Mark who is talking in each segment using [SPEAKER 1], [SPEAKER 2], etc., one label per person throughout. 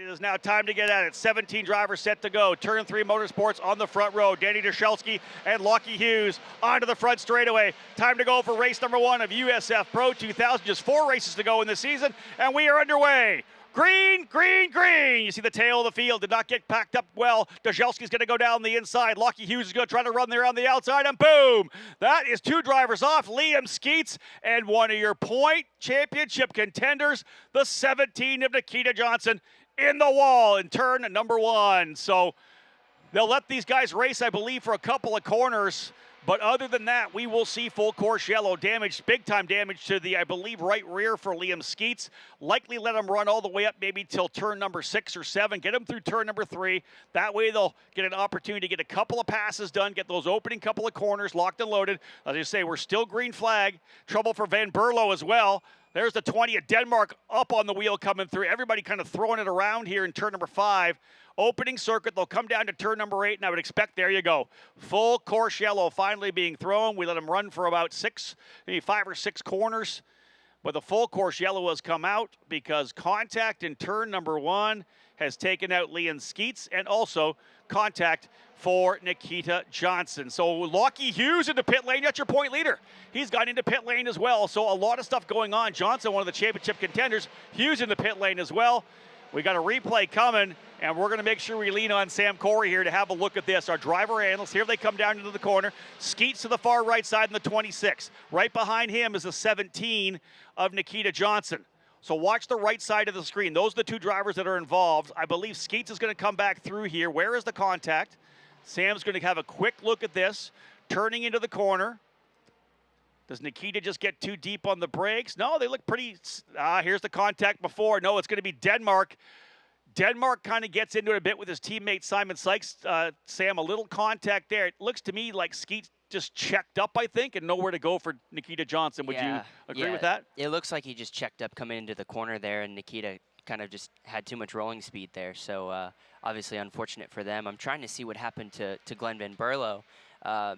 [SPEAKER 1] It is now time to get at it. 17 drivers set to go. Turn 3 Motorsports on the front row. Danny Dashelski and Lockie Hughes onto the front straightaway. Time to go for race number 1 of USF Pro 2000. Just 4 races to go in the season, and we are underway. Green, green, green. You see the tail of the field did not get packed up well. Dashelski's going to go down the inside. Lockie Hughes is going to try to run there on the outside, and boom! That is 2 drivers off. Liam Skeets and one of your point championship contenders, the 17 of Nikita Johnson, in the wall in turn number 1. So they'll let these guys race, I believe, for a couple of corners. But other than that, we will see full course yellow damage, big-time damage to the, I believe, right rear for Liam Skeets. Likely let him run all the way up maybe till turn number 6 or 7. Get him through turn number 3. That way they'll get an opportunity to get a couple of passes done, get those opening couple of corners locked and loaded. As I say, we're still green flag. Trouble for Van Berlo as well. There's the 20 of Denmark up on the wheel coming through. Everybody kind of throwing it around here in turn number 5. Opening circuit, they'll come down to turn number 8, and I would expect, there you go, full course yellow finally being thrown. We let them run for about 6, maybe 5 or 6 corners, but the full course yellow has come out because contact in turn number 1 has taken out Liam Skeets, and also contact for Nikita Johnson. So Lockie Hughes into pit lane, that's your point leader. He's got into pit lane as well, so a lot of stuff going on. Johnson, one of the championship contenders, Hughes in the pit lane as well. We got a replay coming, and we're going to make sure we lean on Sam Corey here to have a look at this. Our driver analysts, here they come down into the corner. Skeets to the far right side in the 26. Right behind him is the 17 of Nikita Johnson. So watch the right side of the screen. Those are the 2 drivers that are involved. I believe Skeets is going to come back through here. Where is the contact? Sam's going to have a quick look at this. Turning into the corner. Does Nikita just get too deep on the brakes? No, they look pretty. Here's the contact before. No, it's going to be Denmark. Denmark kind of gets into it a bit with his teammate Simon Sykes. Sam, a little contact there. It looks to me like Skeets just checked up, I think, and nowhere to go for Nikita Johnson. Would you agree with that?
[SPEAKER 2] It looks like he just checked up coming into the corner there, and Nikita kind of just had too much rolling speed there. So obviously unfortunate for them. I'm trying to see what happened to Glenn Van Berlo.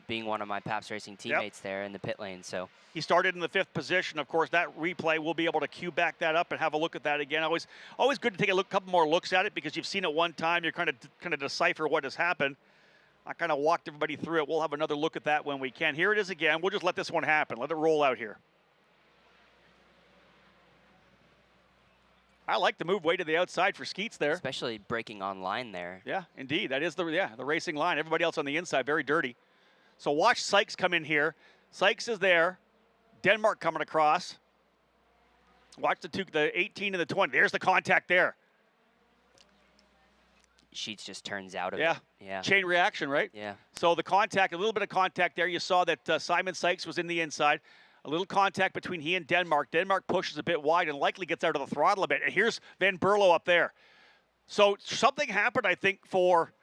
[SPEAKER 2] Being one of my Paps Racing teammates there in the pit lane. So
[SPEAKER 1] he started in the 5th position. Of course, that replay, we'll be able to cue back that up and have a look at that again. Always good to take a couple more looks at it because you've seen it one time. You're kind of decipher what has happened. I kind of walked everybody through it. We'll have another look at that when we can. Here it is again. We'll just let this one happen. Let it roll out here. I like the move way to the outside for Skeets there.
[SPEAKER 2] Especially breaking on line there.
[SPEAKER 1] Yeah, indeed. That is the racing line. Everybody else on the inside, very dirty. So watch Sykes come in here. Sykes is there. Denmark coming across. Watch the 18 and the 20. There's the contact there.
[SPEAKER 2] Sheets just turns out of it. Yeah.
[SPEAKER 1] Chain reaction, right?
[SPEAKER 2] Yeah.
[SPEAKER 1] So the contact, a little bit of contact there. You saw that Simon Sykes was in the inside. A little contact between he and Denmark. Denmark pushes a bit wide and likely gets out of the throttle a bit. And here's Van Berlo up there. So something happened, I think, for...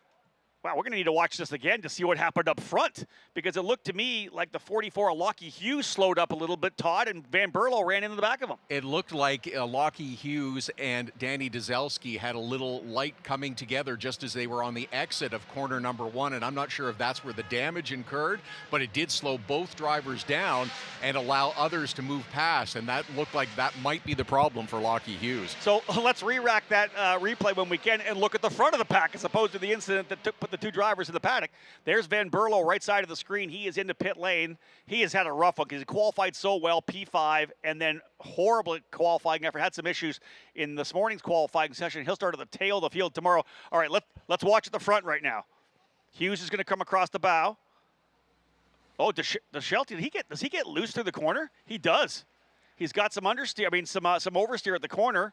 [SPEAKER 1] Wow, we're going to need to watch this again to see what happened up front because it looked to me like the 44 of Lockie Hughes slowed up a little bit, Todd, and Van Berlo ran into the back of him.
[SPEAKER 3] It looked like Lockie Hughes and Danny Dashelski had a little light coming together just as they were on the exit of corner number 1, and I'm not sure if that's where the damage incurred, but it did slow both drivers down and allow others to move past, and that looked like that might be the problem for Lockie Hughes.
[SPEAKER 1] So let's re-rack that replay when we can and look at the front of the pack as opposed to the incident that put the 2 drivers in the paddock. There's Van Berlo, right side of the screen. He is into pit lane. He has had a rough one because he qualified so well, P5, and then horrible qualifying effort. Had some issues in this morning's qualifying session. He'll start at the tail of the field tomorrow. All right, let's watch at the front right now. Hughes is going to come across the bow. Oh, Dashelski, does he get loose through the corner? He does. He's got some understeer, some oversteer at the corner.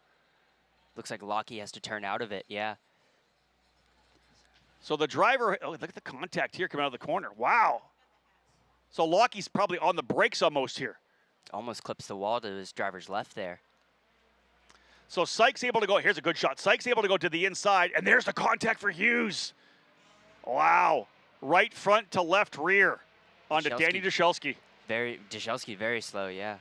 [SPEAKER 2] Looks like Lockie has to turn out of it, yeah.
[SPEAKER 1] So the driver, look at the contact here coming out of the corner. Wow. So Lockie's probably on the brakes almost here.
[SPEAKER 2] Almost clips the wall to his driver's left there.
[SPEAKER 1] So Sykes able to go, here's a good shot. Sykes able to go to the inside, and there's the contact for Hughes. Wow. Right front to left rear onto Danny Dashelski.
[SPEAKER 2] Dashelski very slow, yeah.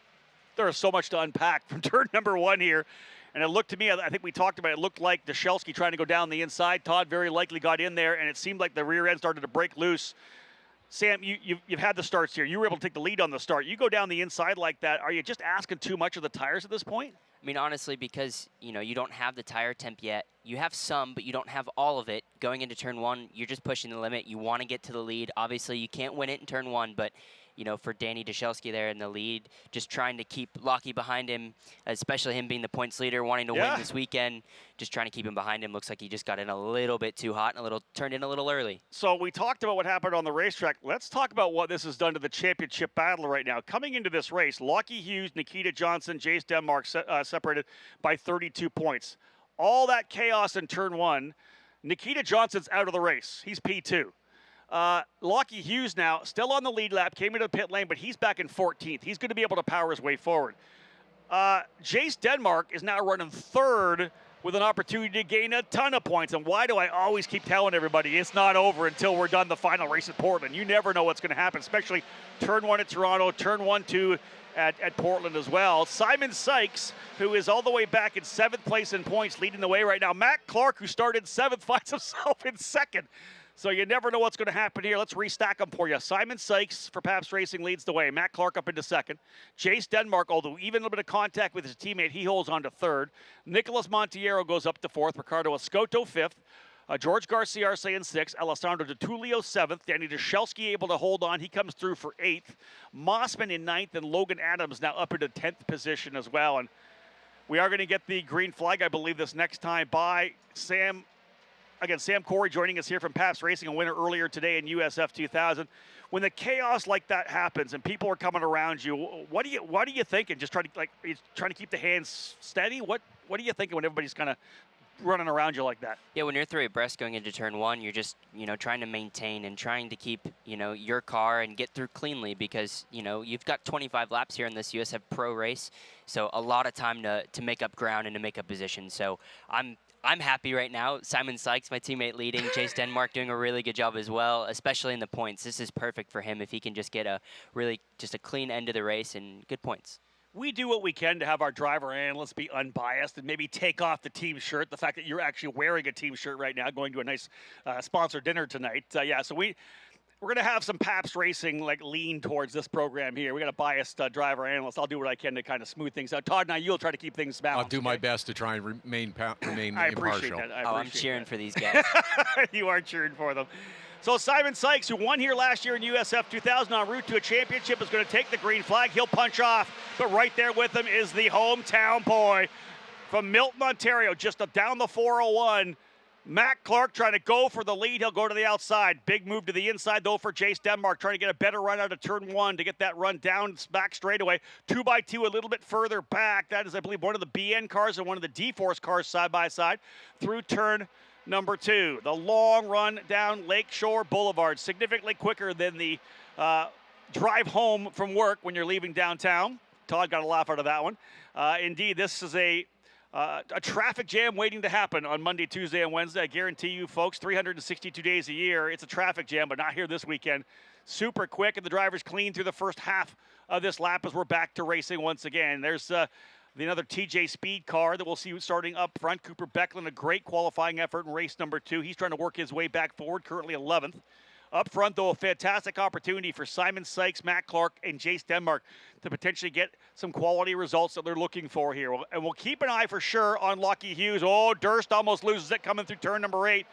[SPEAKER 1] There is so much to unpack from turn number 1 here. And it looked to me, I think we talked about it, looked like Dashelski trying to go down the inside. Todd very likely got in there, and it seemed like the rear end started to break loose. Sam, you've had the starts here. You were able to take the lead on the start. You go down the inside like that. Are you just asking too much of the tires at this point?
[SPEAKER 2] I mean, honestly, because, you don't have the tire temp yet. You have some, but you don't have all of it. Going into turn one, you're just pushing the limit. You want to get to the lead. Obviously, you can't win it in turn one, but, for Danny Deshelski there in the lead, just trying to keep Lockie behind him, especially him being the points leader, wanting to win this weekend, just trying to keep him behind him. Looks like he just got in a little bit too hot and turned in a little early.
[SPEAKER 1] So we talked about what happened on the racetrack. Let's talk about what this has done to the championship battle right now. Coming into this race, Lockie Hughes, Nikita Johnson, Jace Denmark separated by 32 points. All that chaos in turn one, Nikita Johnson's out of the race. He's P2. Lockie Hughes now still on the lead lap, came into the pit lane, but he's back in 14th. He's going to be able to power his way forward. Jace Denmark is now running third with an opportunity to gain a ton of points. And why do I always keep telling everybody it's not over until we're done the final race at Portland? You never know what's going to happen, especially turn one at Toronto, turn 1-2 at Portland as well. Simon Sykes, who is all the way back in 7th place in points, leading the way right now. Matt Clark, who started 7th, finds himself in 2nd. So you never know what's going to happen here. Let's restack them for you. Simon Sykes for Pabst Racing leads the way. Matt Clark up into 2nd. Jace Denmark, although even a little bit of contact with his teammate, he holds on to 3rd. Nicholas Montiero goes up to 4th. Ricardo Escoto 5th. George Garcia Arce in 6th. Alessandro DeTulio 7th. Danny Deshelski able to hold on. He comes through for 8th. Mossman in 9th. And Logan Adams now up into 10th position as well. And we are going to get the green flag, I believe, this next time by Sam. Again, Sam Corey joining us here from Pabst Racing, a winner earlier today in USF 2000. When the chaos like that happens and people are coming around you, what are you thinking? Just trying to keep the hands steady. What are you thinking when everybody's kind of running around you like that?
[SPEAKER 2] Yeah, when you're 3 abreast going into turn one, you're just trying to maintain and trying to keep your car and get through cleanly because you've got 25 laps here in this USF Pro race, so a lot of time to make up ground and to make up position. So I'm happy right now. Simon Sykes, my teammate, leading. Jace Denmark doing a really good job as well, especially in the points. This is perfect for him if he can just get a clean end of the race and good points.
[SPEAKER 1] We do what we can to have our driver analysts be unbiased and maybe take off the team shirt. The fact that you're actually wearing a team shirt right now, going to a nice sponsored dinner tonight. So we're going to have some Pabst Racing lean towards this program here. We got a biased driver analyst. I'll do what I can to kind of smooth things out. Todd and I, you'll try to keep things balanced.
[SPEAKER 3] I'll do my best to try and remain
[SPEAKER 1] I appreciate
[SPEAKER 3] impartial.
[SPEAKER 1] that.
[SPEAKER 2] I'm cheering for these guys.
[SPEAKER 1] You are cheering for them. So Simon Sykes, who won here last year in USF 2000 en route to a championship, is going to take the green flag. He'll punch off, but right there with him is the hometown boy from Milton, Ontario, just down the 401. Matt Clark trying to go for the lead. He'll go to the outside. Big move to the inside, though, for Jace Denmark, trying to get a better run out of turn one to get that run down back straightaway. 2x2 a little bit further back. That is, I believe, one of the BN cars and one of the D-Force cars side by side through turn number 2. The long run down Lakeshore Boulevard, significantly quicker than the drive home from work when you're leaving downtown. Todd got a laugh out of that one. Indeed, this is a traffic jam waiting to happen on Monday, Tuesday, and Wednesday. I guarantee you, folks, 362 days a year, it's a traffic jam, but not here this weekend. Super quick, and the drivers clean through the first half of this lap as we're back to racing once again. There's another TJ Speed car that we'll see starting up front. Cooper Becklin, a great qualifying effort in race number 2. He's trying to work his way back forward, currently 11th. Up front, though, a fantastic opportunity for Simon Sykes, Matt Clark, and Jace Denmark to potentially get some quality results that they're looking for here. And we'll keep an eye for sure on Lockie Hughes. Oh, Durst almost loses it coming through turn number 8.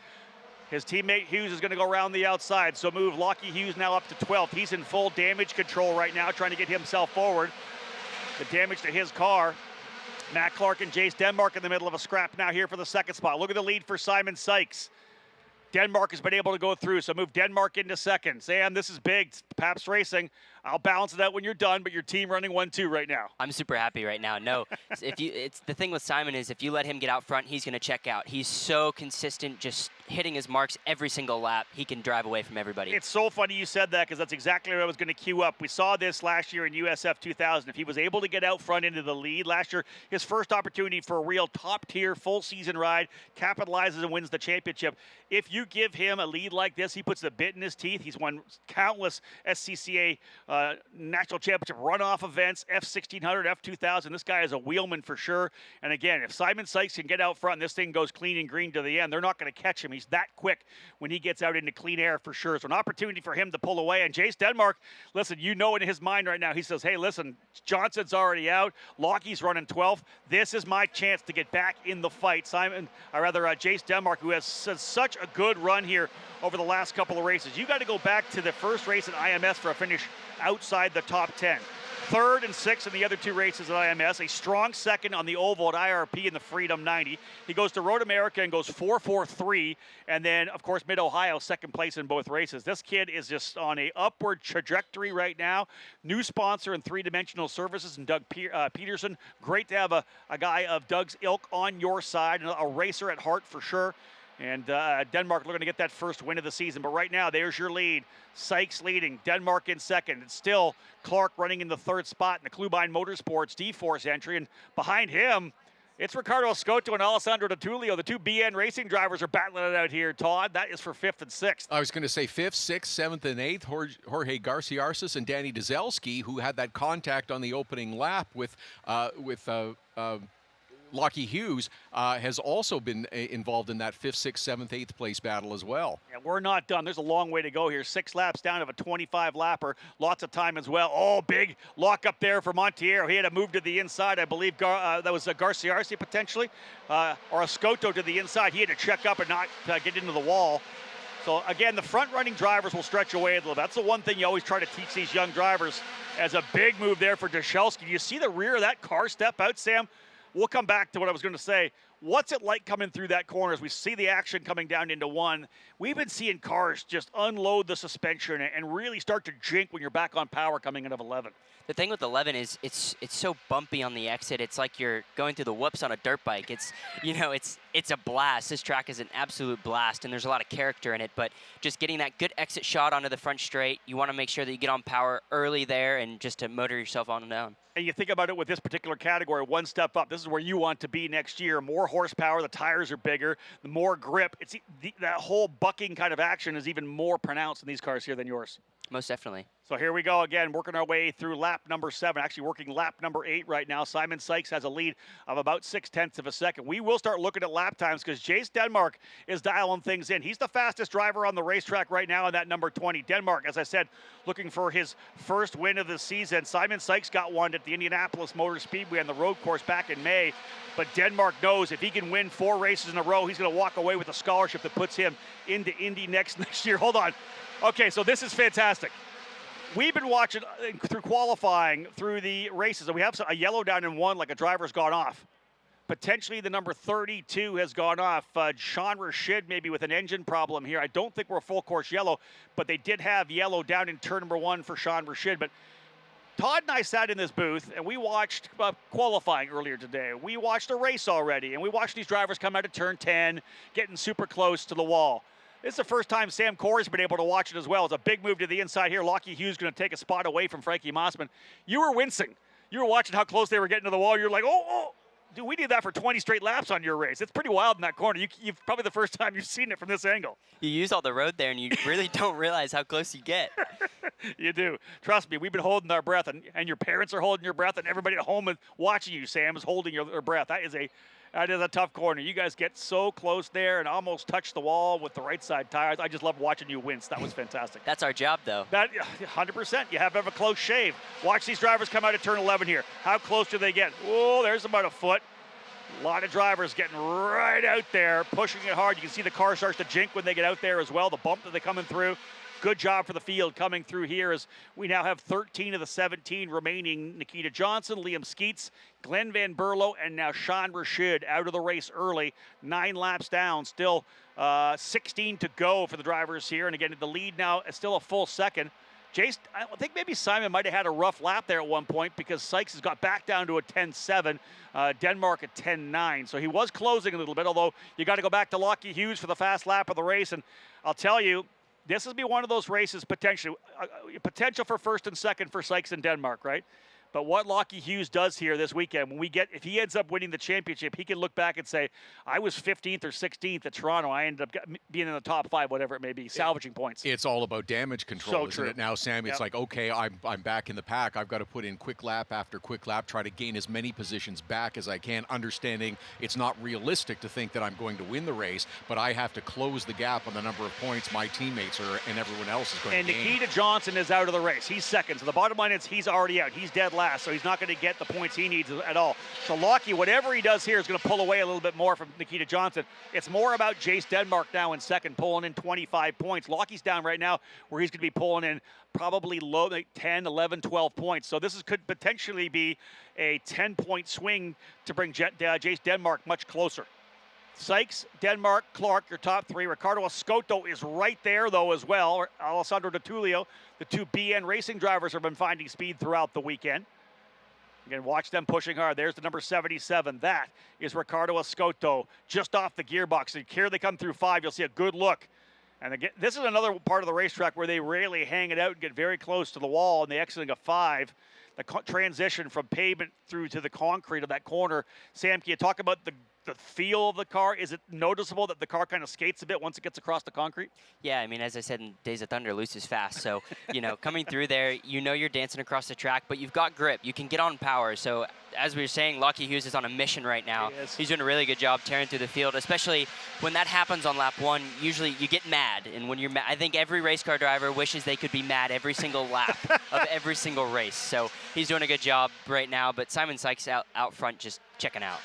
[SPEAKER 1] His teammate Hughes is going to go around the outside, so move Lockie Hughes now up to 12th. He's in full damage control right now, trying to get himself forward. The damage to his car. Matt Clark and Jace Denmark in the middle of a scrap now here for the second spot. Look at the lead for Simon Sykes. Denmark has been able to go through, so move Denmark into second. Sam, this is big. Pabst Racing. I'll balance it out when you're done, but your team running 1-2 right now.
[SPEAKER 2] I'm super happy right now. No, it's the thing with Simon is if you let him get out front, he's going to check out. He's so consistent, just hitting his marks every single lap. He can drive away from everybody.
[SPEAKER 1] It's so funny you said that because that's exactly what I was going to queue up. We saw this last year in USF 2000. If he was able to get out front into the lead last year, his first opportunity for a real top-tier full-season ride, capitalizes and wins the championship. If you give him a lead like this, he puts the bit in his teeth. He's won countless SCCA national championship runoff events, F1600, F2000. This guy is a wheelman for sure. And again, if Simon Sykes can get out front and this thing goes clean and green to the end, they're not going to catch him. He's that quick when he gets out into clean air for sure. So an opportunity for him to pull away. And Jace Denmark, listen, you know in his mind right now, he says, hey, listen, Johnson's already out. Lockie's running 12th. This is my chance to get back in the fight. Jace Denmark, who has such a good run here over the last couple of races. You got to go back to the first race at IMS for a finish outside the top 10. Third and sixth in the other two races at IMS. A strong second on the oval at IRP in the Freedom 90. He goes to Road America and goes 4.43. And then, of course, Mid-Ohio, second place in both races. This kid is just on a upward trajectory right now. New sponsor in Three Dimensional Services and Doug Peterson. Great to have a guy of Doug's ilk on your side, and a racer at heart for sure. And Denmark looking to get that first win of the season. But right now, there's your lead. Sykes leading, Denmark in second. It's still Clark running in the third spot in the Klubine Motorsports D-Force entry. And behind him, it's Ricardo Scotto and Alessandro DiTullio. The two BN Racing drivers are battling it out here, Todd. That is for 5th and 6th.
[SPEAKER 3] I was going to say 5th, 6th, 7th, and 8th. Jorge Garciarsis and Danny Dezelski, who had that contact on the opening lap with Lockie Hughes, has also been involved in that 5th, 6th, 7th, 8th place battle as well.
[SPEAKER 1] Yeah, we're not done. There's a long way to go here. 6 laps down of a 25-lapper. Lots of time as well. Oh, big lock up there for Montiero. He had to move to the inside. I believe that was a Garciarsi potentially, or a Scotto to the inside. He had to check up and not get into the wall. So, again, the front-running drivers will stretch away a little bit. That's the one thing you always try to teach these young drivers. As a big move there for Dezelski. You see the rear of that car step out, Sam? We'll come back to what I was going to say. What's it like coming through that corner as we see the action coming down into one? We've been seeing cars just unload the suspension and really start to jink when you're back on power coming out of 11.
[SPEAKER 2] The thing with 11 is it's so bumpy on the exit. It's like you're going through the whoops on a dirt bike. It's a blast. This track is an absolute blast, and there's a lot of character in it. But just getting that good exit shot onto the front straight, you want to make sure that you get on power early there and just to motor yourself on and down.
[SPEAKER 1] And you think about it with this particular category, one step up. This is where you want to be next year. More horsepower, the tires are bigger, the more grip. That whole bucking kind of action is even more pronounced in these cars here than yours.
[SPEAKER 2] Most definitely.
[SPEAKER 1] So here we go again, working our way through lap number 7, actually working lap number 8 right now. Simon Sykes has a lead of about 0.6 of a second. We will start looking at lap times because Jace Denmark is dialing things in. He's the fastest driver on the racetrack right now in that number 20. Denmark, as I said, looking for his first win of the season. Simon Sykes got one at the Indianapolis Motor Speedway on the road course back in May. But Denmark knows if he can win 4 races in a row, he's going to walk away with a scholarship that puts him into Indy next year. Hold on. Okay, so this is fantastic. We've been watching through qualifying, through the races, and we have a yellow down in 1 like a driver's gone off. Potentially the number 32 has gone off. Sean Rashid maybe with an engine problem here. I don't think we're full course yellow, but they did have yellow down in turn number 1 for Sean Rashid. But Todd and I sat in this booth, and we watched qualifying earlier today. We watched a race already, and we watched these drivers come out of turn 10, getting super close to the wall. This is the first time Sam Corey's been able to watch it as well. It's a big move to the inside here. Lockie Hughes going to take a spot away from Frankie Mossman. You were wincing. You were watching how close they were getting to the wall. You're like, oh, dude, we did that for 20 straight laps on your race. It's pretty wild in that corner. You've probably the first time you've seen it from this angle.
[SPEAKER 2] You use all the road there, and you really don't realize how close you get.
[SPEAKER 1] You do. Trust me, we've been holding our breath, and your parents are holding your breath, and everybody at home watching you, Sam, is holding your breath. That is a tough corner. You guys get so close there and almost touch the wall with the right side tires. I just love watching you wince. That was fantastic.
[SPEAKER 2] That's our job, though.
[SPEAKER 1] That 100%. You have to have a close shave. Watch these drivers come out of turn 11 here. How close do they get? Oh, there's about a foot. A lot of drivers getting right out there, pushing it hard. You can see the car starts to jink when they get out there as well. The bump that they're coming through. Good job for the field coming through here as we now have 13 of the 17 remaining. Nikita Johnson, Liam Skeets, Glenn Van Berlo, and now Sean Rashid out of the race early. 9 laps down, still 16 to go for the drivers here. And again, the lead now is still a full second. Jace, I think maybe Simon might have had a rough lap there at one point because Sykes has got back down to a 10.7, Denmark at 10.9. So he was closing a little bit, although you got to go back to Lockie Hughes for the fast lap of the race. And I'll tell you, this will be one of those races potential for first and second for Sykes and Denmark, right? But what Lockie Hughes does here this weekend, if he ends up winning the championship, he can look back and say, I was 15th or 16th at Toronto. I ended up being in the top 5, whatever it may be, salvaging points.
[SPEAKER 3] It's all about damage control, isn't it now, Sam? It's like, okay, I'm back in the pack. I've got to put in quick lap after quick lap, try to gain as many positions back as I can, understanding it's not realistic to think that I'm going to win the race, but I have to close the gap on the number of points my teammates and everyone else is going to gain.
[SPEAKER 1] And Nikita Johnson is out of the race. He's second. So the bottom line is he's already out. He's dead last, so he's not going to get the points he needs at all. So Lockie, whatever he does here is going to pull away a little bit more from Nikita Johnson. It's more about Jace Denmark now in second, pulling in 25 points. Lockie's down right now where he's going to be pulling in probably low, like 10, 11, 12 points. So this could potentially be a 10-point swing to bring Jace Denmark much closer. Sykes, Denmark, Clark, your top 3. Ricardo Ascoto is right there, though, as well. Alessandro Di Tullio, the 2 BN racing drivers have been finding speed throughout the weekend. Again, watch them pushing hard. There's the number 77. That is Ricardo Ascoto, just off the gearbox. And here they come through 5. You'll see a good look. And again, this is another part of the racetrack where they rarely hang it out and get very close to the wall, and they exiting a 5. The transition from pavement through to the concrete of that corner. Sam, can you talk about the feel of the car? Is it noticeable that the car kind of skates a bit once it gets across the concrete?
[SPEAKER 2] Yeah, I mean, as I said in Days of Thunder, loose is fast. So, coming through there, you're dancing across the track, but you've got grip. You can get on power. So, as we were saying, Lockie Hughes is on a mission right now. He's doing a really good job tearing through the field, especially when that happens on lap 1. Usually you get mad, and when you're mad, I think every race car driver wishes they could be mad every single lap of every single race. So he's doing a good job right now, but Simon Sykes out front just checking out.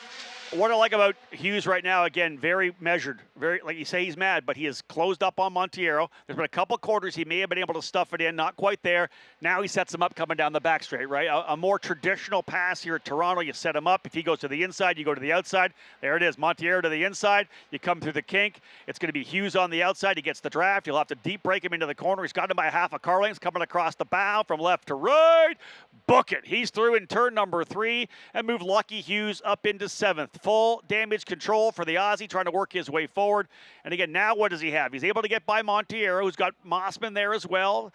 [SPEAKER 1] What I like about Hughes right now, again, very measured. Very, like you say, he's mad, but he has closed up on Monteiro. There's been a couple quarters he may have been able to stuff it in, not quite there. Now he sets him up coming down the back straight, right? A more traditional pass here at Toronto, you set him up. If he goes to the inside, you go to the outside. There it is, Monteiro to the inside. You come through the kink. It's going to be Hughes on the outside. He gets the draft. You'll have to deep break him into the corner. He's got him by half a car length, coming across the bow from left to right. Book it. He's through in turn number 3 and move Lockie Hughes up into 7th. Full damage control for the Aussie, trying to work his way forward. And again, now what does he have? He's able to get by Monteiro, who's got Mossman there as well.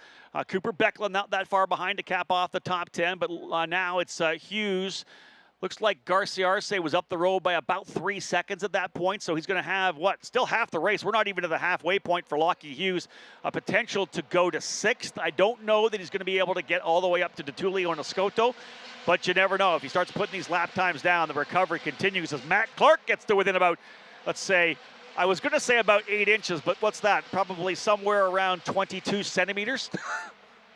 [SPEAKER 1] Cooper Becklin not that far behind to cap off the top 10, but now it's Hughes. Looks like Garcia Arce was up the road by about 3 seconds at that point, so he's going to have, still half the race. We're not even to the halfway point for Lockie Hughes. A potential to go to 6th. I don't know that he's going to be able to get all the way up to Di Tullio and Ascoto, but you never know. If he starts putting these lap times down, the recovery continues as Matt Clark gets to within about, let's say, I was going to say about 8 inches, but what's that? Probably somewhere around 22 centimeters.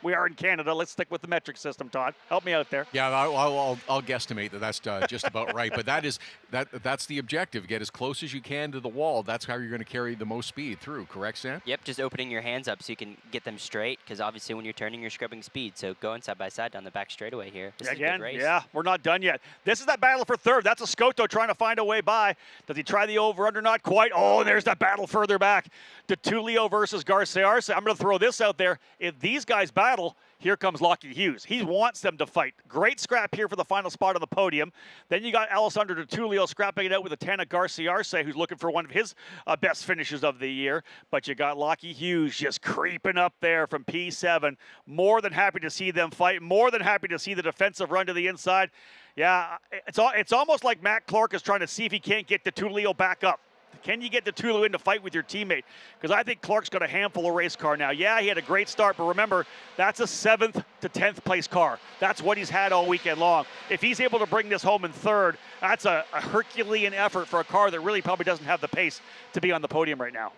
[SPEAKER 1] We are in Canada. Let's stick with the metric system, Todd. Help me out there.
[SPEAKER 3] Yeah, I'll guesstimate that's just about right. But that's the objective. Get as close as you can to the wall. That's how you're going to carry the most speed through. Correct, Sam?
[SPEAKER 2] Yep, just opening your hands up so you can get them straight, because obviously when you're turning, you're scrubbing speed. So going side by side down the back straightaway here. This is a good race. Yeah,
[SPEAKER 1] we're not done yet. This is that battle for 3rd. That's Ascoto trying to find a way by. Does he try the over-under? Not quite. Oh, and there's that battle further back. Di Tullio versus Garcia Arce. I'm going to throw this out there. If these guys battle, here comes Lockie Hughes. He wants them to fight. Great scrap here for the final spot on the podium. Then you got Alessandro Di Tullio scrapping it out with a 10 of Garcia Arce, who's looking for one of his best finishes of the year. But you got Lockie Hughes just creeping up there from P7. More than happy to see them fight. More than happy to see the defensive run to the inside. Yeah, it's almost like Matt Clark is trying to see if he can't get Di Tullio back up. Can you get Di Tullio in to fight with your teammate? Because I think Clark's got a handful of race car now. Yeah, he had a great start, but remember, that's a 7th to 10th place car. That's what he's had all weekend long. If he's able to bring this home in 3rd, that's a Herculean effort for a car that really probably doesn't have the pace to be on the podium right now.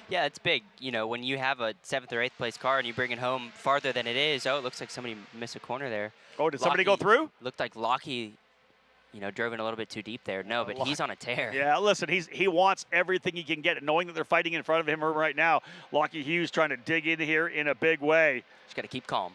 [SPEAKER 2] Yeah, it's big. When you have a 7th or 8th place car and you bring it home farther than it is, it looks like somebody missed a corner there.
[SPEAKER 1] Oh, did somebody go through?
[SPEAKER 2] Looked like Lockie drove in a little bit too deep there. No, but he's on a tear.
[SPEAKER 1] Yeah, listen, he wants everything he can get, knowing that they're fighting in front of him right now. Lockie Hughes trying to dig in here in a big way.
[SPEAKER 2] Just got to keep calm.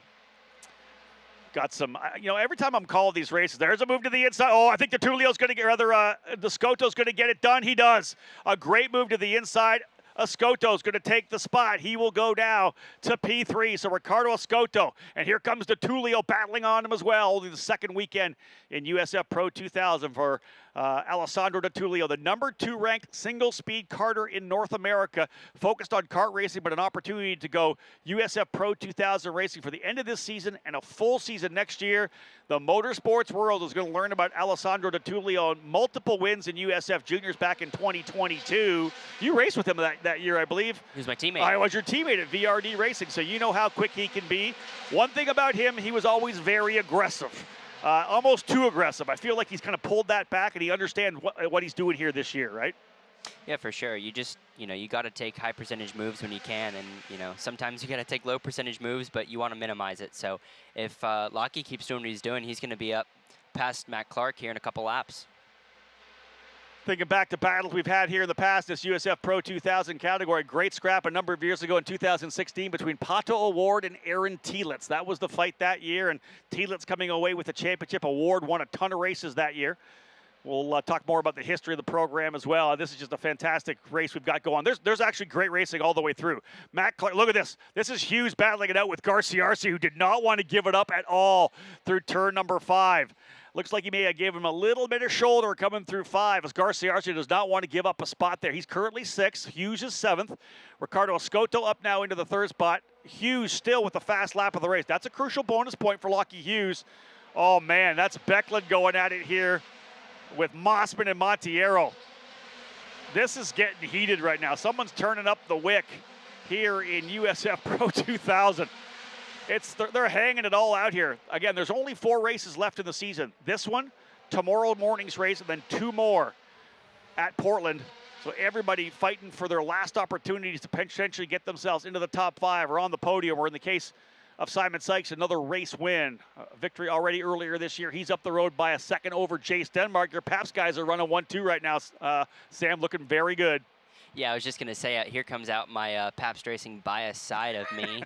[SPEAKER 1] Got some, every time I'm calling these races, there's a move to the inside. Oh, I think Di Tullio's going to get, Ascoto's going to get it done. He does. A great move to the inside. Ascoto's going to take the spot. He will go now to P3. So Ricardo Ascoto. And here comes Di Tullio battling on him as well. Only the second weekend in USF Pro 2000 for Alessandro Di Tullio, the #2 ranked single-speed karter in North America, focused on kart racing, but an opportunity to go USF Pro 2000 racing for the end of this season and a full season next year. The motorsports world is going to learn about Alessandro Di Tullio, multiple wins in USF Juniors back in 2022. You raced with him that year, I believe.
[SPEAKER 2] He was my teammate.
[SPEAKER 1] I was your teammate at VRD Racing, so you know how quick he can be. One thing about him, he was always very aggressive. Almost too aggressive. I feel like he's kind of pulled that back, and he understands what he's doing here this year, right?
[SPEAKER 2] Yeah, for sure. You just, you got to take high percentage moves when you can, and, sometimes you got to take low percentage moves, but you want to minimize it. So if Lockie keeps doing what he's doing, he's going to be up past Matt Clark here in a couple laps.
[SPEAKER 1] Thinking back to battles we've had here in the past, this USF Pro 2000 category, great scrap a number of years ago in 2016 between Pato Award and Aaron Tielitz. That was the fight that year, and Tielitz coming away with the championship. Award won a ton of races that year. We'll talk more about the history of the program as well. This is just a fantastic race we've got going. There's actually great racing all the way through. Matt Clark, look at this. This is Hughes battling it out with Garciarci, who did not want to give it up at all through turn number 5. Looks like he may have given him a little bit of shoulder coming through 5, as Garciarci does not want to give up a spot there. He's currently 6th. Hughes is 7th. Ricardo Escoto up now into the 3rd spot. Hughes still with the fast lap of the race. That's a crucial bonus point for Lockie Hughes. Oh, man, that's Becklin going at it here with Mossman and Montiero. This is getting heated right now. Someone's turning up the wick here in USF Pro 2000. They're hanging it all out here. Again, there's only 4 races left in the season. This one, tomorrow morning's race, and then 2 more at Portland. So everybody fighting for their last opportunities to potentially get themselves into the top 5 or on the podium, or in the case of Simon Sykes, another race win. Victory already earlier this year. He's up the road by a second over Jace Denmark. Your Paps guys are running 1-2 right now. Sam, looking very good.
[SPEAKER 2] Yeah, I was just going to say, here comes out my Pabst Racing bias side of me.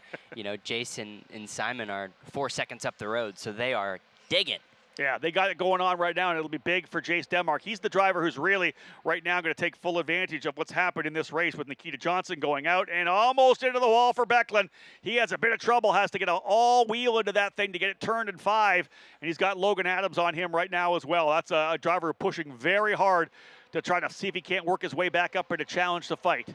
[SPEAKER 2] Jason and Simon are 4 seconds up the road, so they are digging.
[SPEAKER 1] Yeah, they got it going on right now, and it'll be big for Jace Denmark. He's the driver who's really, right now, going to take full advantage of what's happened in this race with Nikita Johnson going out and almost into the wall for Becklin. He has a bit of trouble, has to get an all-wheel into that thing to get it turned in 5, and he's got Logan Adams on him right now as well. That's a driver pushing very hard to try to see if he can't work his way back up and to challenge the fight.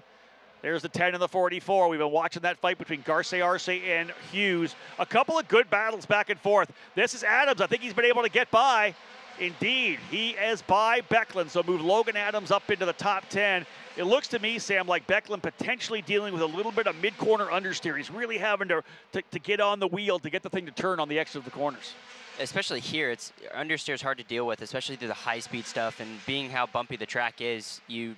[SPEAKER 1] There's the 10 and the 44. We've been watching that fight between Garciarci and Hughes. A couple of good battles back and forth. This is Adams. I think he's been able to get by. Indeed, he is by Becklin, so move Logan Adams up into the top 10. It looks to me, Sam, like Becklin potentially dealing with a little bit of mid-corner understeer. He's really having to get on the wheel to get the thing to turn on the exit of the corners.
[SPEAKER 2] Especially here, understeer is hard to deal with, especially through the high-speed stuff. And being how bumpy the track is, you'd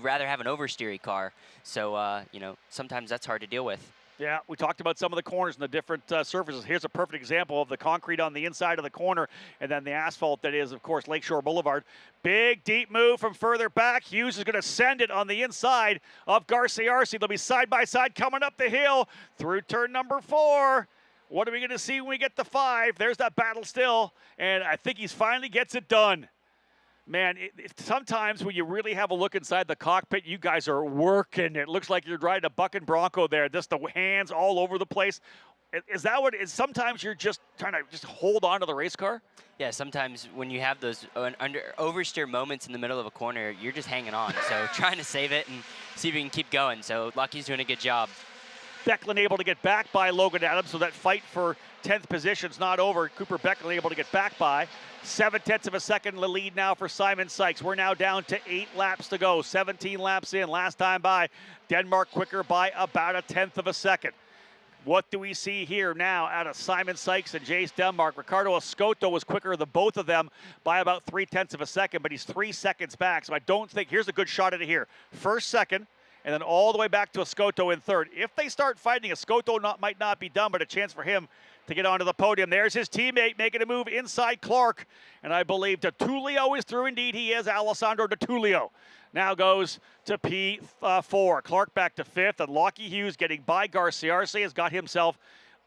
[SPEAKER 2] rather have an oversteery car. So, sometimes that's hard to deal with.
[SPEAKER 1] Yeah, we talked about some of the corners and the different surfaces. Here's a perfect example of the concrete on the inside of the corner and then the asphalt that is, of course, Lakeshore Boulevard. Big, deep move from further back. Hughes is going to send it on the inside of Garciarci. They'll be side-by-side coming up the hill through turn number 4. What are we going to see when we get to 5? There's that battle still, and I think he finally gets it done. Man, sometimes when you really have a look inside the cockpit, you guys are working. It looks like you're riding a bucking Bronco there, just the hands all over the place. Is that what it is? Sometimes you're just trying to just hold on to the race car?
[SPEAKER 2] Yeah, sometimes when you have those oversteer moments in the middle of a corner, you're just hanging on. So trying to save it and see if we can keep going. So Lucky's doing a good job.
[SPEAKER 1] Becklin able to get back by Logan Adams, so that fight for 10th position's not over. Cooper Becklin able to get back by. 7/10 of a second the lead now for Simon Sykes. We're now down to 8 laps to go. 17 laps in. Last time by, Denmark quicker by about 1/10 of a second. What do we see here now out of Simon Sykes and Jace Denmark? Ricardo Escoto was quicker than both of them by about 3/10 of a second, but he's 3 seconds back. So I don't think, here's a good shot at it here. First, second, and then all the way back to Escoto in 3rd. If they start fighting, Escoto might not be done, but a chance for him to get onto the podium. There's his teammate making a move inside Clark. And I believe Di Tullio is through. Indeed, he is. Alessandro Di Tullio now goes to P4. Clark back to 5th, and Lockie Hughes getting by Garciarci has got himself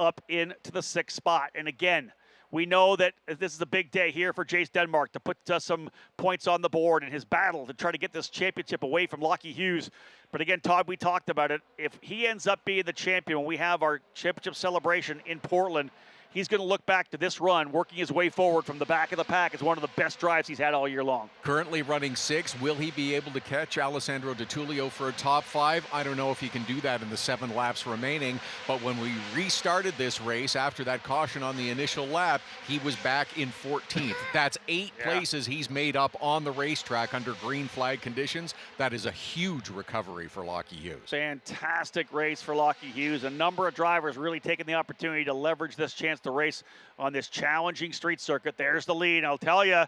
[SPEAKER 1] up into the 6th spot. And again, we know that this is a big day here for Jace Denmark to put some points on the board in his battle to try to get this championship away from Lockie Hughes. But again, Todd, we talked about it. If he ends up being the champion when we have our championship celebration in Portland, he's going to look back to this run, working his way forward from the back of the pack as one of the best drives he's had all year long.
[SPEAKER 3] Currently running 6. Will he be able to catch Alessandro Di Tullio for a top 5? I don't know if he can do that in the 7 laps remaining, but when we restarted this race after that caution on the initial lap, he was back in 14th. That's 8 places he's made up on the racetrack under green flag conditions. That is a huge recovery for Lockie Hughes.
[SPEAKER 1] Fantastic race for Lockie Hughes. A number of drivers really taking the opportunity to leverage this chance to race on this challenging street circuit. There's the lead. I'll tell you,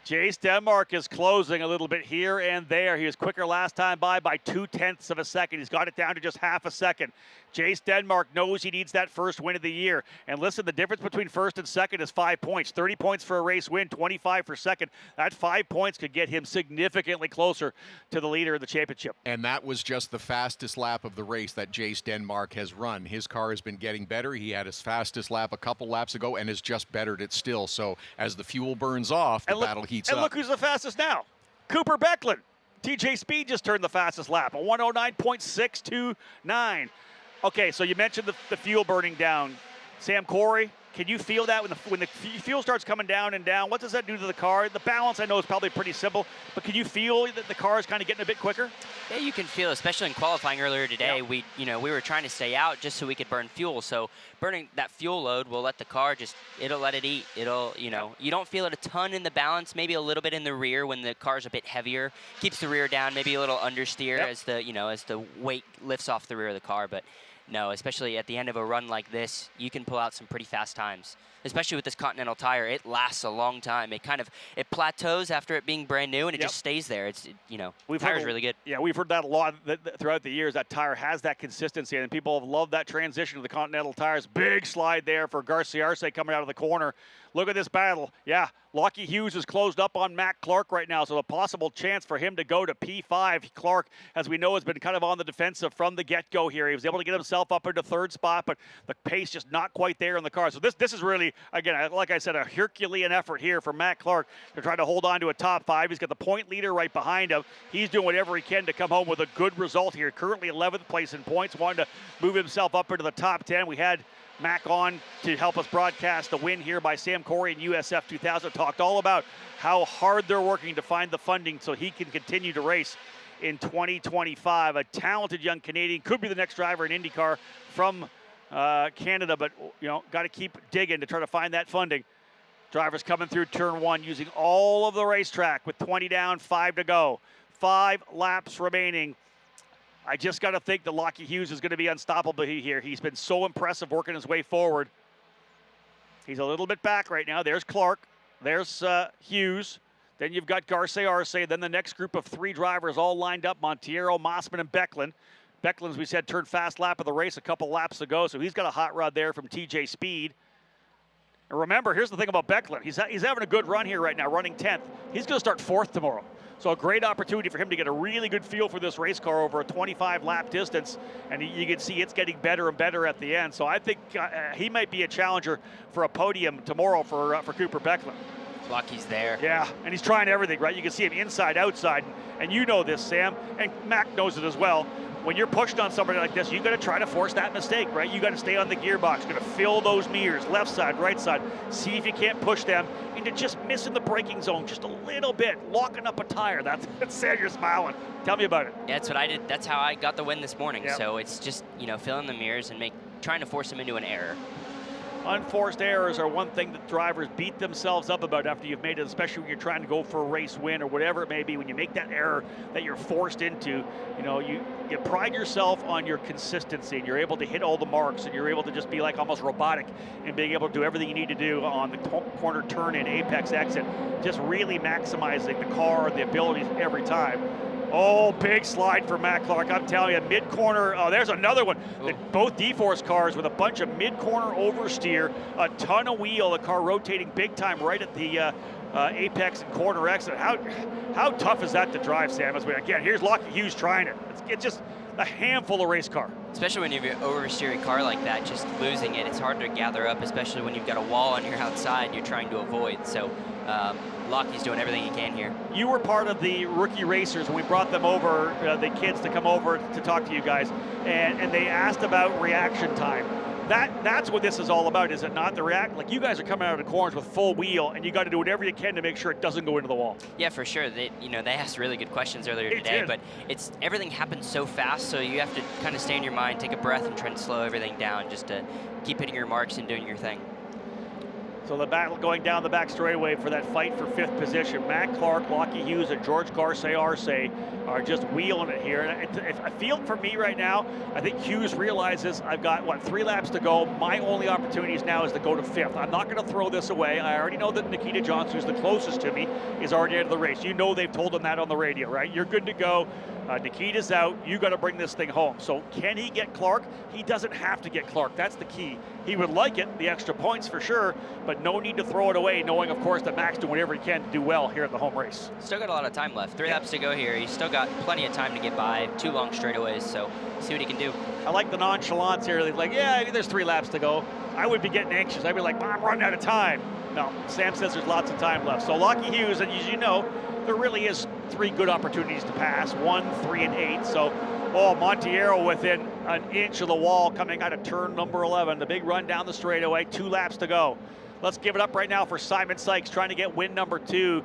[SPEAKER 1] Jace Denmark is closing a little bit here and there. He was quicker last time by 0.2 of a second. He's got it down to just half a second. Jace Denmark knows he needs that first win of the year. And listen, the difference between first and second is 5 points. 30 points for a race win, 25 for second. That 5 points could get him significantly closer to the leader of the championship.
[SPEAKER 3] And that was just the fastest lap of the race that Jace Denmark has run. His car has been getting better. He had his fastest lap a couple laps ago and has just bettered it still. So as the fuel burns off, the battle heats up.
[SPEAKER 1] And look who's the fastest now. Cooper Becklin. TJ Speed just turned the fastest lap, a 109.629. Okay, so you mentioned the fuel burning down. Sam Corey, can you feel that when the fuel starts coming down and down? What does that do to the car? The balance, I know, is probably pretty simple, but can you feel that the car is kind of getting a bit quicker?
[SPEAKER 2] Yeah, you can feel, especially in qualifying earlier today. Yep. We were trying to stay out just so we could burn fuel. So burning that fuel load will let the car it'll let it eat. It'll, you don't feel it a ton in the balance, maybe a little bit in the rear when the car's a bit heavier. Keeps the rear down, maybe a little understeer as the weight lifts off the rear of the car, but no, especially at the end of a run like this, you can pull out some pretty fast times. Especially with this Continental Tire, it lasts a long time. It plateaus after it being brand new, and it just stays there. Tire's really good.
[SPEAKER 1] Yeah, we've heard that a lot throughout the years. That tire has that consistency, and people have loved that transition to the Continental Tires. Big slide there for Garcia Arce coming out of the corner. Look at this battle. Yeah, Lockie Hughes is closed up on Matt Clark right now, so a possible chance for him to go to P5. Clark, as we know, has been kind of on the defensive from the get-go here. He was able to get himself up into third spot, but the pace just not quite there in the car. So this is really, again, like I said, a Herculean effort here for Matt Clark to try to hold on to a top 5. He's got the point leader right behind him. He's doing whatever he can to come home with a good result here. Currently 11th place in points, wanting to move himself up into the top 10. We had Mac on to help us broadcast the win here by Sam Corey in USF 2000. Talked all about how hard they're working to find the funding so he can continue to race in 2025. A talented young Canadian, could be the next driver in IndyCar from Canada, but got to keep digging to try to find that funding. Drivers coming through turn 1 using all of the racetrack with 20 down, 5 to go. 5 laps remaining. I just got to think that Lockie Hughes is going to be unstoppable here. He's been so impressive working his way forward. He's a little bit back right now. There's Clark. There's Hughes. Then you've got Garcia Arce. Then the next group of 3 drivers all lined up, Monteiro, Mossman, and Becklin. Becklin, as we said, turned fast lap of the race a couple laps ago, so he's got a hot rod there from TJ Speed. And remember, here's the thing about Becklin. He's having a good run here right now, running 10th. He's going to start 4th tomorrow. So a great opportunity for him to get a really good feel for this race car over a 25-lap distance, and you can see it's getting better and better at the end. So I think he might be a challenger for a podium tomorrow for Cooper Becklin.
[SPEAKER 2] Lockie's there.
[SPEAKER 1] Yeah, and he's trying everything, right? You can see him inside, outside, and you know this, Sam, and Mac knows it as well. When you're pushed on somebody like this, you got to try to force that mistake, right? You got to stay on the gearbox. You got to fill those mirrors, left side, right side. See if you can't push them into just missing the braking zone just a little bit, locking up a tire. That's Sam, you're smiling. Tell me about it.
[SPEAKER 2] Yeah, that's what I did. That's how I got the win this morning.
[SPEAKER 1] Yep.
[SPEAKER 2] So it's just filling the mirrors and trying to force them into an error.
[SPEAKER 1] Unforced errors are one thing that drivers beat themselves up about after you've made it, especially when you're trying to go for a race win or whatever it may be. When you make that error that you're forced into, you pride yourself on your consistency, and you're able to hit all the marks, and you're able to just be like almost robotic in being able to do everything you need to do on the corner turn in apex exit, just really maximizing the car and the abilities every time. Oh, big slide for Matt Clark. I'm telling you, mid-corner. Oh, there's another one. Both D-Force cars with a bunch of mid-corner oversteer, a ton of wheel, the car rotating big time right at the apex and corner exit. How tough is that to drive, Sam? Again, here's Lockie Hughes trying it. It's just a handful of race car.
[SPEAKER 2] Especially when you have an oversteering car like that, just losing it, it's hard to gather up, especially when you've got a wall on your outside you're trying to avoid. So Lockie's doing everything he can here.
[SPEAKER 1] You were part of the rookie racers when we brought them over, the kids to come over to talk to you guys, and they asked about reaction time. That's what this is all about, is it not? The react, like you guys are coming out of the corners with full wheel, and you got to do whatever you can to make sure it doesn't go into the wall.
[SPEAKER 2] Yeah, for sure. They asked really good questions earlier today, but everything happens so fast, so you have to kind of stay in your mind, take a breath, and try and slow everything down just to keep hitting your marks and doing your thing.
[SPEAKER 1] So the battle going down the back straightaway for that fight for 5th position. Matt Clark, Lockie Hughes, and George Garce-Arce are just wheeling it here. And I feel for me right now, I think Hughes realizes I've got, 3 laps to go. My only opportunities now is to go to 5th. I'm not going to throw this away. I already know that Nikita Johnson, who's the closest to me, is already out of the race. You know they've told him that on the radio, right? You're good to go. Nikita's out. You got to bring this thing home. So can he get Clark? He doesn't have to get Clark. That's the key. He would like it, the extra points for sure, but no need to throw it away, knowing, of course, that Mac's doing whatever he can to do well here at the home race.
[SPEAKER 2] Still got a lot of time left. 3 laps to go here. He's still got plenty of time to get by. 2 long straightaways, so see what he can do.
[SPEAKER 1] I like the nonchalance here. He's like, yeah, there's 3 laps to go. I would be getting anxious. I'd be like, I'm running out of time. No, Sam says there's lots of time left. So Lockie Hughes, and as you know, there really is 3 good opportunities to pass, 1, 3, and 8. So, Monteiro within an inch of the wall coming out of turn number 11. The big run down the straightaway, 2 laps to go. Let's give it up right now for Simon Sykes trying to get win number 2.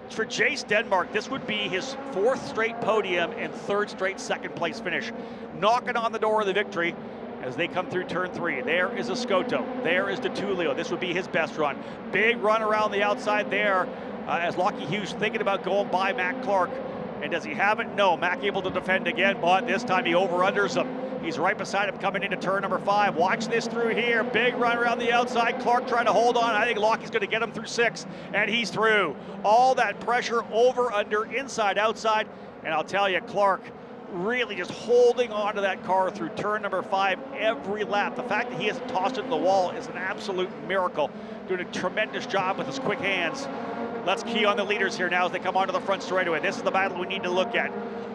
[SPEAKER 1] For Jace Denmark, this would be his 4th straight podium and 3rd straight 2nd place finish. Knocking on the door of the victory as they come through turn 3. There is Escoto. There is DeTulio. This would be his best run. Big run around the outside there as Lockie Hughes thinking about going by Mac Clark. And does he have it? No. Mac able to defend again, but this time he over-unders him. He's right beside him coming into turn number 5. Watch this through here. Big run around the outside. Clark trying to hold on. I think Lockie's going to get him through 6, and he's through. All that pressure over, under, inside, outside. And I'll tell you, Clark really just holding on to that car through turn number 5 every lap. The fact that he hasn't tossed it in the wall is an absolute miracle. Doing a tremendous job with his quick hands. Let's key on the leaders here now as they come onto the front straightaway. This is the battle we need to look at.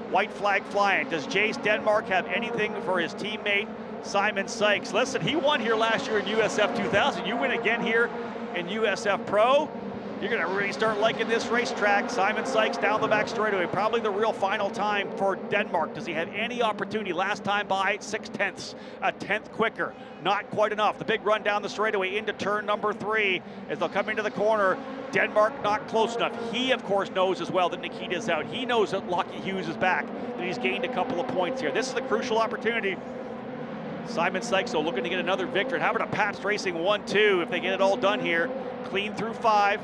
[SPEAKER 1] White flag flying. Does Jace Denmark have anything for his teammate, Simon Sykes? Listen, he won here last year in USF 2000. You win again here in USF Pro. You're going to really start liking this racetrack. Simon Sykes down the back straightaway. Probably the real final time for Denmark. Does he have any opportunity? Last time by 0.6, a 10th quicker. Not quite enough. The big run down the straightaway into turn number 3 as they'll come into the corner. Denmark not close enough. He, of course, knows as well that Nikita's out. He knows that Lockie Hughes is back, that he's gained a couple of points here. This is a crucial opportunity. Simon Sykes, though, looking to get another victory. How about a Pabst Racing 1-2 if they get it all done here? Clean through 5.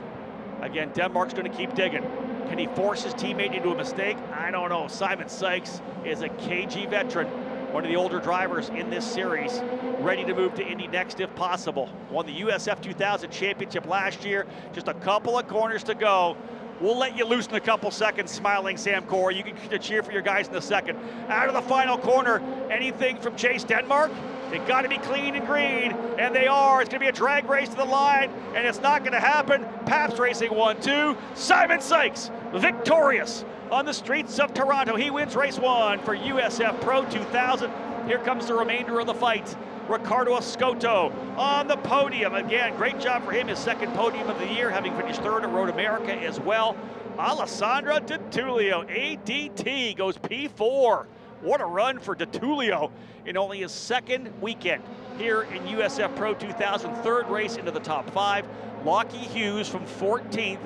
[SPEAKER 1] Again, Denmark's going to keep digging. Can he force his teammate into a mistake? I don't know. Simon Sykes is a KG veteran, one of the older drivers in this series, ready to move to Indy next if possible. Won the USF 2000 championship last year. Just a couple of corners to go. We'll let you loose in a couple seconds, smiling Sam Corey. You can cheer for your guys in the second. Out of the final corner, anything from Chase Denmark? They got to be clean and green, and they are. It's going to be a drag race to the line, and it's not going to happen. Pabst Racing 1-2. Simon Sykes, victorious on the streets of Toronto. He wins race 1 for USF Pro 2000. Here comes the remainder of the fight. Ricardo Escoto on the podium. Again, great job for him, his 2nd podium of the year, having finished 3rd at Road America as well. Alessandro DeTulio, ADT, goes P4. What a run for DeTulio in only his 2nd weekend here in USF Pro 2000. 3rd race into the top 5. Lockie Hughes from 14th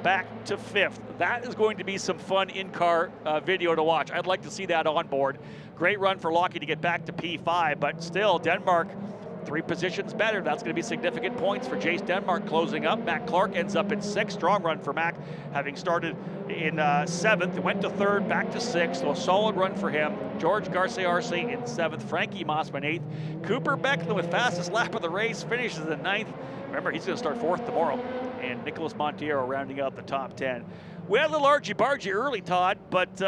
[SPEAKER 1] back to 5th. That is going to be some fun in-car video to watch. I'd like to see that on board. Great run for Lockie to get back to P5, but still, Denmark 3 positions better. That's going to be significant points for Jace Denmark closing up. Mac Clark ends up in 6th. Strong run for Mac, having started in 7th. Went to 3rd, back to 6th. So a solid run for him. George Garce-Arce in 7th. Frankie Mossman 8th. Cooper Becklin with fastest lap of the race finishes in 9th. Remember, he's going to start 4th tomorrow. And Nicholas Monteiro rounding out the top 10. We had a little argy-bargy early, Todd, but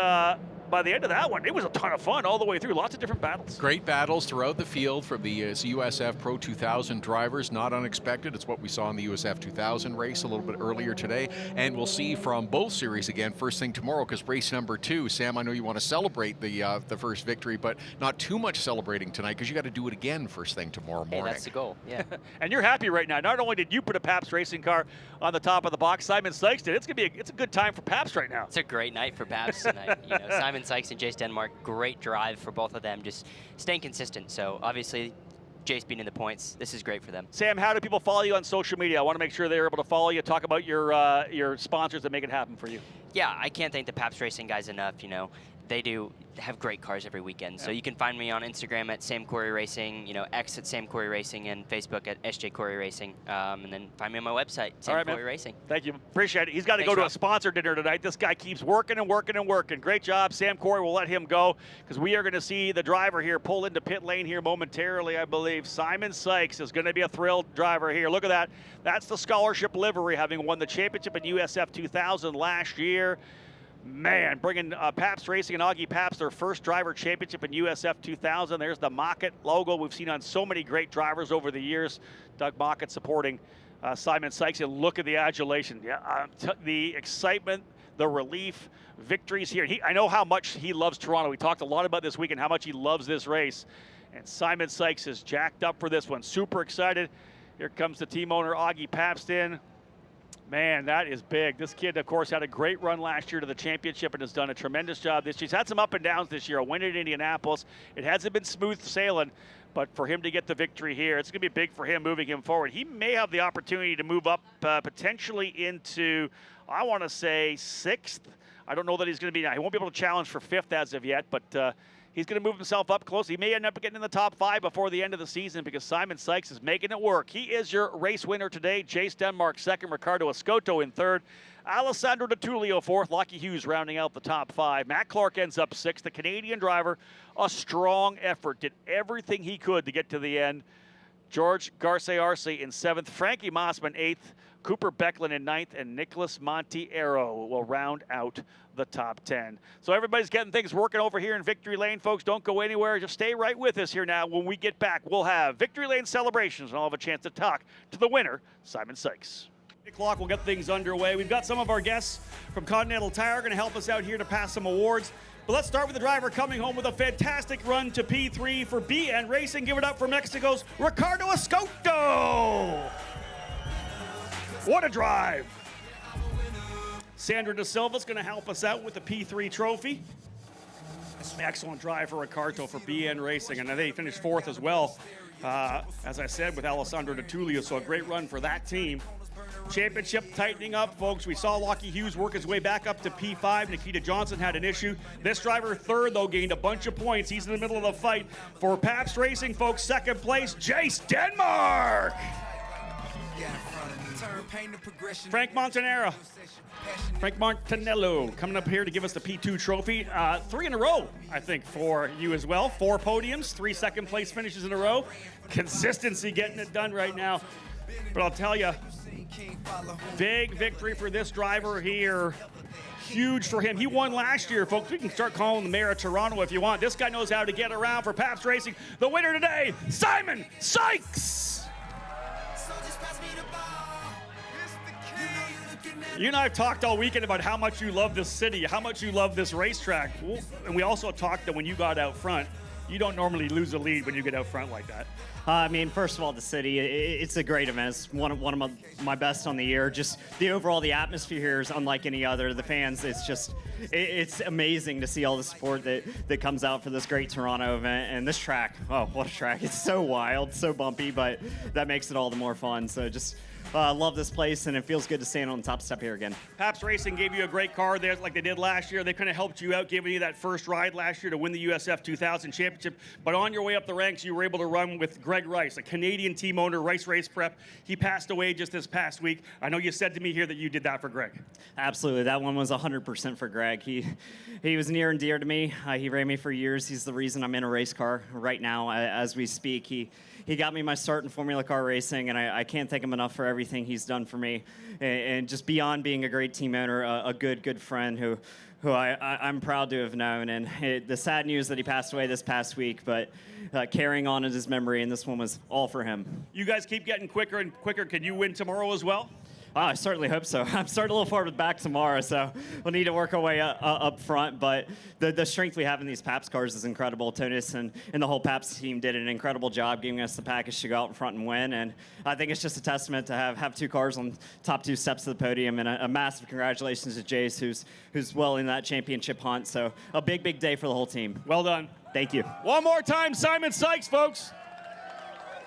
[SPEAKER 1] by the end of that one, it was a ton of fun all the way through. Lots of different battles.
[SPEAKER 3] Great battles throughout the field from the USF Pro 2000 drivers. Not unexpected. It's what we saw in the USF 2000 race a little bit earlier today. And we'll see from both series again first thing tomorrow, because race number 2, Sam, I know you want to celebrate the first victory, but not too much celebrating tonight, because you got to do it again first thing tomorrow morning.
[SPEAKER 2] Hey, that's the goal, yeah.
[SPEAKER 1] And you're happy right now. Not only did you put a Pabst racing car on the top of the box, Simon Sykes did. It's a good time for Pabst right now.
[SPEAKER 2] It's a great night for Pabst tonight. Simon Sykes and Jace Denmark, great drive for both of them, just staying consistent. So obviously Jace being in the points, this is great for them.
[SPEAKER 1] Sam, how do people follow you on social media? I want to make sure they're able to follow you. Talk about your sponsors that make it happen for you.
[SPEAKER 2] Yeah, I can't thank the Pabst Racing guys enough. You know, they do have great cars every weekend. So you can find me on Instagram at Sam Corey Racing, you know, X at Sam Corey Racing, and Facebook at SJ Corey Racing. And then find me on my website, Sam Corey Racing.
[SPEAKER 1] Thank you. Appreciate it. He's got to go to a sponsor dinner tonight. This guy keeps working and working and working. Great job, Sam Corey. We'll let him go because we are going to see the driver here pull into pit lane here momentarily, I believe. Simon Sykes is going to be a thrilled driver here. Look at that. That's the scholarship livery, having won the championship in USF 2000 last year. Man, bringing Pabst Racing and Augie Pabst their first driver championship in USF 2000. There's the Mockett logo we've seen on so many great drivers over the years. Doug Mockett supporting Simon Sykes, and look at the adulation. Yeah, the excitement, the relief, victories here. I know how much he loves Toronto. We talked a lot about this weekend, how much he loves this race. And Simon Sykes is jacked up for this one. Super excited. Here comes the team owner, Augie Pabst, in. Man, that is big. This kid, of course, had a great run last year to the championship and has done a tremendous job this year. He's had some up and downs this year. A win at Indianapolis. It hasn't been smooth sailing, but for him to get the victory here, it's going to be big for him moving him forward. He may have the opportunity to move up potentially into, I want to say, 6th. I don't know that he's going to be, he won't be able to challenge for 5th as of yet, but he's going to move himself up close. He may end up getting in the top 5 before the end of the season because Simon Sykes is making it work. He is your race winner today. Jace Denmark 2nd, Ricardo Escoto in 3rd, Alessandro DeTullio 4th, Lockie Hughes rounding out the top 5. Matt Clark ends up 6th. The Canadian driver, a strong effort, did everything he could to get to the end. George Garce-Arce in 7th, Frankie Mossman 8th, Cooper Becklin in 9th, and Nicholas Montiero will round out the top 10. So everybody's getting things working over here in Victory Lane. Folks, don't go anywhere. Just stay right with us here now. When we get back, we'll have Victory Lane celebrations, and I'll have a chance to talk to the winner, Simon Sykes. 8 o'clock, we'll get things underway. We've got some of our guests from Continental Tire going to help us out here to pass some awards. But let's start with the driver coming home with a fantastic run to P3 for BN Racing. Give it up for Mexico's Ricardo Escoto. What a drive. Sandra De Silva's going to help us out with the P3 trophy. Excellent drive for Ricardo for BN Racing, and I think he finished 4th as well, as I said, with Alessandro DeTullio, so a great run for that team. Championship tightening up, folks. We saw Lockie Hughes work his way back up to P5. Nikita Johnson had an issue. This driver 3rd, though, gained a bunch of points. He's in the middle of the fight for Pabst Racing, folks. 2nd place, Jace Denmark. Frank Montanero. Frank Martinello coming up here to give us the P2 trophy. 3 in a row, I think, for you as well. 4 podiums, 3 second-place finishes in a row. Consistency getting it done right now. But I'll tell you, big victory for this driver here. Huge for him. He won last year, folks. We can start calling the mayor of Toronto if you want. This guy knows how to get around for Pabst Racing. The winner today, Simon Sykes. You and I have talked all weekend about how much you love this city, how much you love this racetrack. And we also talked that when you got out front, you don't normally lose a lead when you get out front like that.
[SPEAKER 4] I mean, first of all, the city, it's a great event. It's one of my best on the year. Just the atmosphere here is unlike any other. The fans, it's amazing to see all the support that comes out for this great Toronto event. And this track, oh, what a track. It's so wild, so bumpy, but that makes it all the more fun. So just love this place, and it feels good to stand on the top step here again.
[SPEAKER 1] Pabst Racing gave you a great car there like they did last year. They kind of helped you out, giving you that first ride last year to win the USF 2000 championship. But on your way up the ranks, you were able to run with Greg Rice, a Canadian team owner, Rice Race Prep. He passed away just this past week. I know you said to me here that you did that for Greg.
[SPEAKER 4] Absolutely. That one was 100% for Greg. He was near and dear to me. He ran me for years. He's the reason I'm in a race car right now as we speak. He got me my start in Formula Car racing, and I can't thank him enough for everything he's done for me. And just beyond being a great team owner, a good friend who I'm proud to have known. And the sad news that he passed away this past week, but carrying on in his memory, and this one was all for him.
[SPEAKER 1] You guys keep getting quicker and quicker. Can you win tomorrow as well?
[SPEAKER 4] I certainly hope so. I'm starting a little farther back tomorrow, so we'll need to work our way up front. But the strength we have in these Pabst cars is incredible. Tonis and the whole Pabst team did an incredible job giving us the package to go out in front and win. And I think it's just a testament to have 2 cars on top 2 steps of the podium. And a massive congratulations to Jace, who's well in that championship hunt. So a big day for the whole team.
[SPEAKER 1] Well done.
[SPEAKER 4] Thank you.
[SPEAKER 1] One more time, Simon Sykes, folks.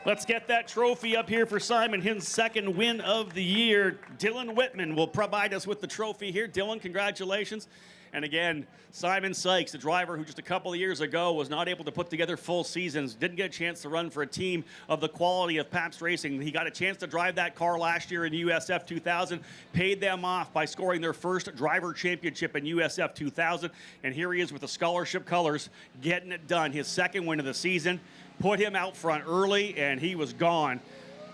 [SPEAKER 1] Let's get that trophy up here for Simon, his second win of the year. Dylan Whitman will provide us with the trophy here. Dylan, congratulations. And again, Simon Sykes, the driver who just a couple of years ago was not able to put together full seasons, didn't get a chance to run for a team of the quality of Pabst Racing. He got a chance to drive that car last year in USF 2000, paid them off by scoring their first driver championship in USF 2000. And here he is with the scholarship colors, getting it done. His second win of the season, put him out front early, and he was gone.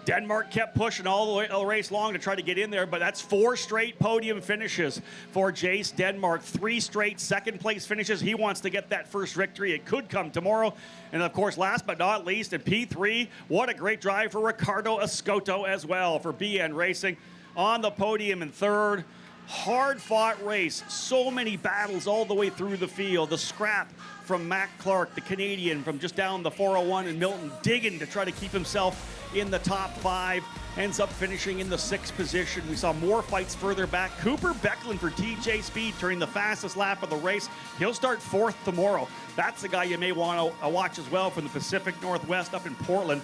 [SPEAKER 1] Denmark kept pushing all the race long to try to get in there, but that's 4 straight podium finishes for Jace Denmark. 3 straight second-place finishes. He wants to get that first victory. It could come tomorrow. And, of course, last but not least, in P3, what a great drive for Ricardo Escoto as well for BN Racing. On the podium in third. Hard-fought race. So many battles all the way through the field. The scrap from Mac Clark, the Canadian, from just down the 401 in Milton, digging to try to keep himself in the top 5, ends up finishing in the 6th position. We saw more fights further back. Cooper Becklin for TJ Speed turning the fastest lap of the race. He'll start 4th tomorrow. That's the guy you may want to watch as well from the Pacific Northwest up in Portland.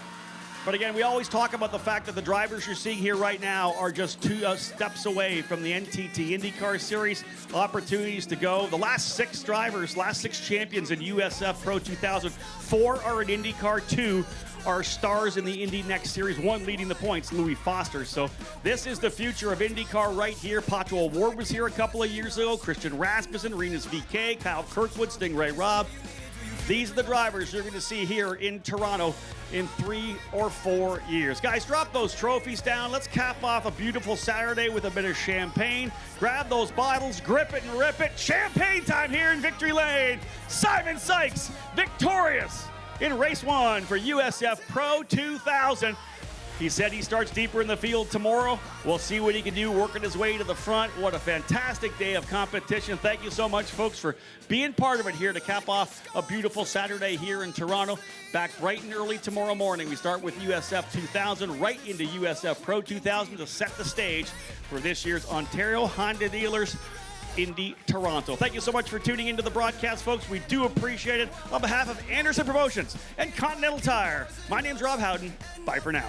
[SPEAKER 1] But again, we always talk about the fact that the drivers you're seeing here right now are just 2 steps away from the NTT IndyCar Series. Opportunities to go. The last 6 drivers, last 6 champions in USF Pro 2000, 4 are in IndyCar, 2 are stars in the Indy Next Series, 1 leading the points, Louis Foster. So this is the future of IndyCar right here. Pato Award was here a couple of years ago. Christian Rasmussen, Renus VK, Kyle Kirkwood, Stingray Robb. These are the drivers you're going to see here in Toronto in 3 or 4 years. Guys, drop those trophies down. Let's cap off a beautiful Saturday with a bit of champagne. Grab those bottles, grip it and rip it. Champagne time here in Victory Lane. Simon Sykes, victorious in race 1 for USF Pro 2000. He said he starts deeper in the field tomorrow. We'll see what he can do working his way to the front. What a fantastic day of competition. Thank you so much, folks, for being part of it here to cap off a beautiful Saturday here in Toronto. Back bright and early tomorrow morning. We start with USF 2000 right into USF Pro 2000 to set the stage for this year's Ontario Honda Dealers Indy Toronto. Thank you so much for tuning into the broadcast, folks. We do appreciate it. On behalf of Anderson Promotions and Continental Tire, my name's Rob Howden. Bye for now.